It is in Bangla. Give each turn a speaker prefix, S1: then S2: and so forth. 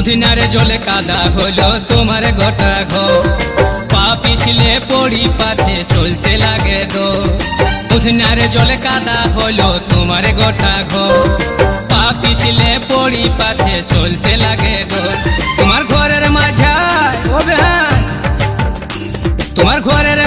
S1: উঠনারে জলে কাদা হলো তোমার গোটা ঘর, পা পিছলে পড়ি পাছে চলতে লাগে গো। উঠনারে জলে কাদা হলো তোমার গোটা ঘর, পা পিছলে পড়ি পাছে চলতে লাগে গো। তোমার ঘরের মাঝায় ও বেহান, তোমার ঘরের